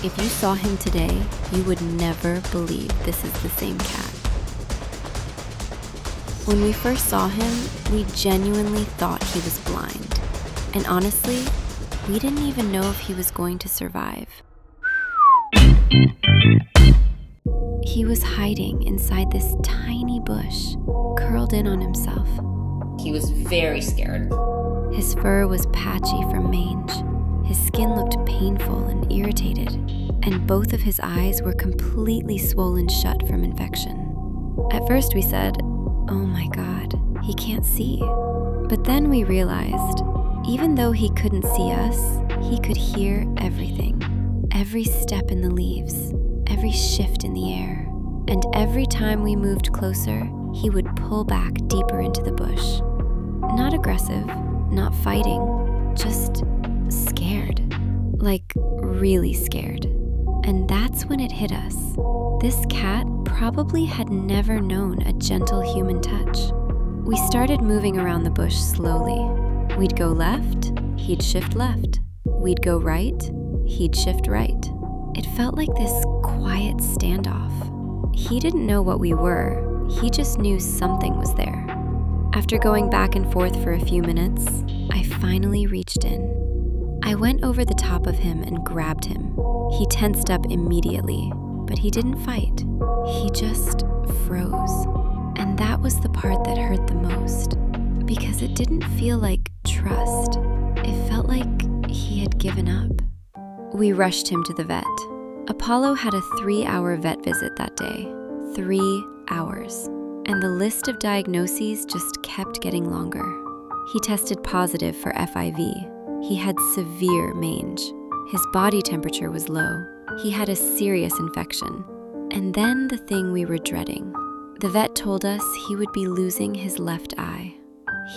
If you saw him today, you would never believe this is the same cat. When we first saw him, we genuinely thought he was blind. And honestly, we didn't even know if he was going to survive. He was hiding inside this tiny bush, curled in on himself. He was very scared. His fur was patchy from mange. His skin looked painful and irritated, and both of his eyes were completely swollen shut from infection. At first we said, "Oh my God, he can't see." But then we realized, even though he couldn't see us, he could hear everything. Every step in the leaves, every shift in the air, and every time we moved closer, he would pull back deeper into the bush. Not aggressive, not fighting, just scared. Like, really scared. And that's when it hit us. This cat probably had never known a gentle human touch. We started moving around the bush slowly. We'd go left, he'd shift left. We'd go right, he'd shift right. It felt like this quiet standoff. He didn't know what we were, he just knew something was there. After going back and forth for a few minutes, I finally reached in. I went over the top of him and grabbed him. He tensed up immediately, but he didn't fight. He just froze. And that was the part that hurt the most, because it didn't feel like trust. It felt like he had given up. We rushed him to the vet. Apollo had a 3-hour vet visit that day. 3 hours. And the list of diagnoses just kept getting longer. He tested positive for FIV. He had severe mange. His body temperature was low. He had a serious infection. And then the thing we were dreading. The vet told us he would be losing his left eye.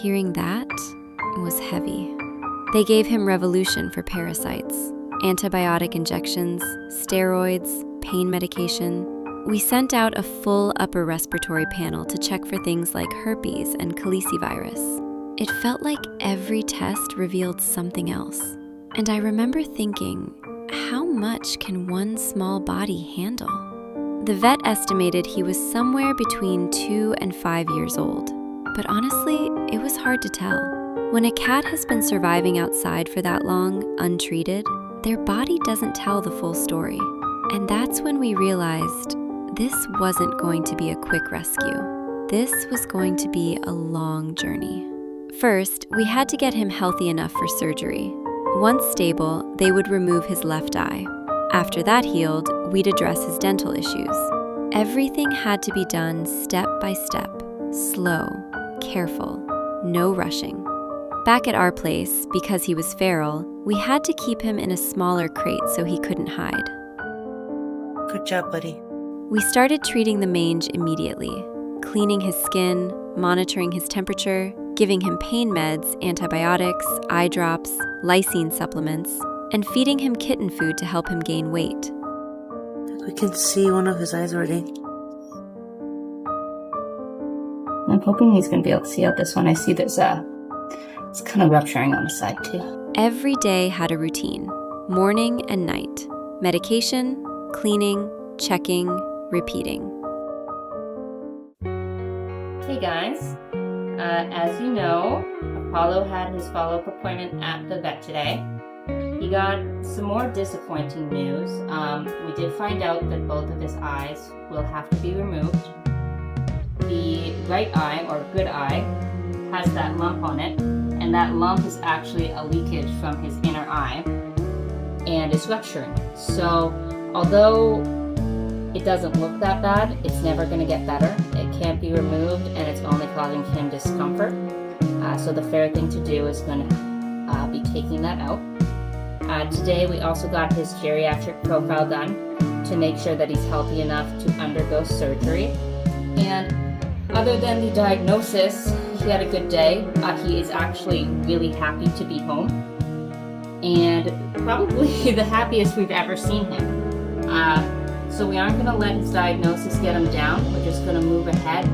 Hearing that was heavy. They gave him Revolution for parasites, antibiotic injections, steroids, pain medication. We sent out a full upper respiratory panel to check for things like herpes and calicivirus. It felt like every test revealed something else. And I remember thinking, how much can one small body handle? The vet estimated he was somewhere between 2 and 5 years old. But honestly, it was hard to tell. When a cat has been surviving outside for that long, untreated, their body doesn't tell the full story. And that's when we realized this wasn't going to be a quick rescue. This was going to be a long journey. First, we had to get him healthy enough for surgery. Once stable, they would remove his left eye. After that healed, we'd address his dental issues. Everything had to be done step by step, slow, careful, no rushing. Back at our place, because he was feral, we had to keep him in a smaller crate so he couldn't hide. Good job, buddy. We started treating the mange immediately, cleaning his skin, monitoring his temperature, giving him pain meds, antibiotics, eye drops, lysine supplements, and feeding him kitten food to help him gain weight. We can see one of his eyes already. I'm hoping he's going to be able to see out this one. I see it's kind of rupturing on the side too. Every day had a routine, morning and night. Medication, cleaning, checking, repeating. Hey guys, as you know, Apollo had his follow-up appointment at the vet today. He got some more disappointing news. We did find out that both of his eyes will have to be removed. The right eye, or good eye, has that lump on it, and that lump is actually a leakage from his inner eye, and it's rupturing. So, although it doesn't look that bad, it's never going to get better. It can't be removed, and it's only causing him discomfort. So the fair thing to do is going to be taking that out. Today we also got his geriatric profile done to make sure that he's healthy enough to undergo surgery. And other than the diagnosis, he had a good day. He is actually really happy to be home, and probably the happiest we've ever seen him. So we aren't going to let his diagnosis get him down. We're just going to move ahead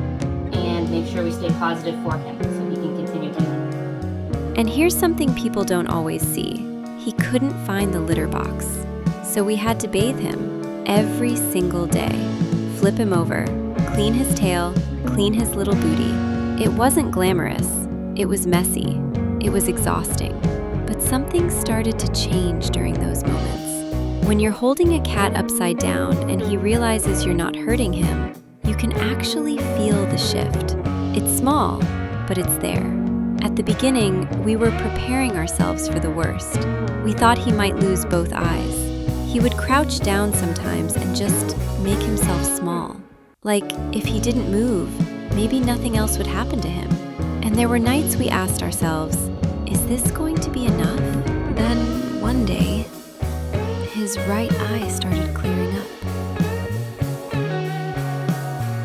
and make sure we stay positive for him so he can continue healing. And here's something people don't always see. He couldn't find the litter box. So we had to bathe him every single day, flip him over, clean his tail, clean his little booty. It wasn't glamorous. It was messy. It was exhausting. But something started to change during those moments. When you're holding a cat upside down and he realizes you're not hurting him, you can actually feel the shift. It's small, but it's there. At the beginning, we were preparing ourselves for the worst. We thought he might lose both eyes. He would crouch down sometimes and just make himself small. Like, if he didn't move, maybe nothing else would happen to him. And there were nights we asked ourselves, is this going to be enough? Then, one day, his right eye started clearing up.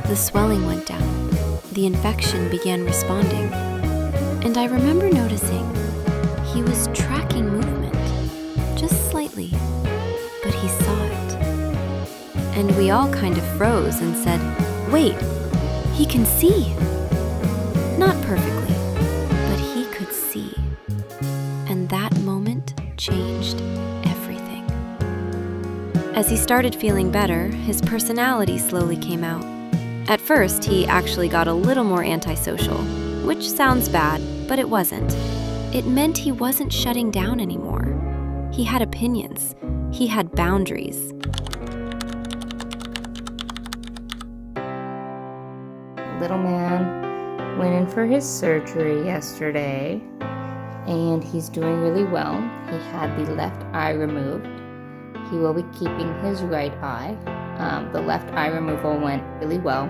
The swelling went down. The infection began responding. And I remember noticing he was tracking movement, just slightly, but he saw it. And we all kind of froze and said, wait, he can see. Not perfectly, but he could see. And that moment changed everything. As he started feeling better, his personality slowly came out. At first, he actually got a little more antisocial, which sounds bad, but it wasn't. It meant he wasn't shutting down anymore. He had opinions. He had boundaries. Little man went in for his surgery yesterday, and he's doing really well. He had the left eye removed. He will be keeping his right eye. The left eye removal went really well.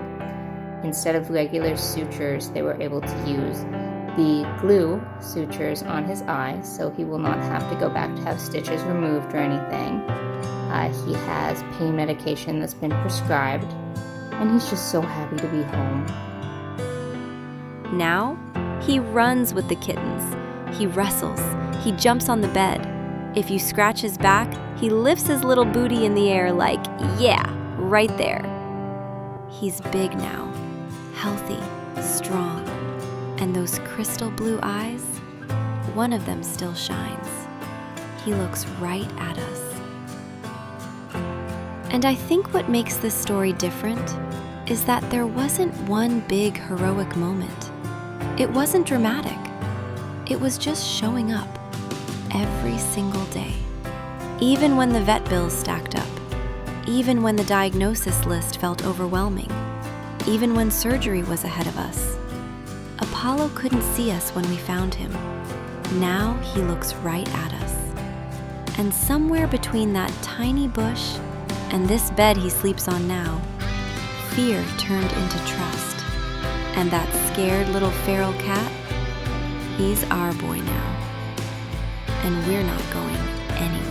Instead of regular sutures, they were able to use the glue sutures on his eye, so he will not have to go back to have stitches removed or anything. He has pain medication that's been prescribed, and he's just so happy to be home. Now, he runs with the kittens. He wrestles. He jumps on the bed. If you scratch his back, he lifts his little booty in the air like, yeah, right there. He's big now, healthy, strong, and those crystal blue eyes, one of them still shines. He looks right at us. And I think what makes this story different is that there wasn't one big heroic moment. It wasn't dramatic. It was just showing up every single day. Even when the vet bills stacked up, even when the diagnosis list felt overwhelming, even when surgery was ahead of us. Apollo couldn't see us when we found him. Now he looks right at us. And somewhere between that tiny bush and this bed he sleeps on now, fear turned into trust. And that scared little feral cat, he's our boy now. And we're not going anywhere.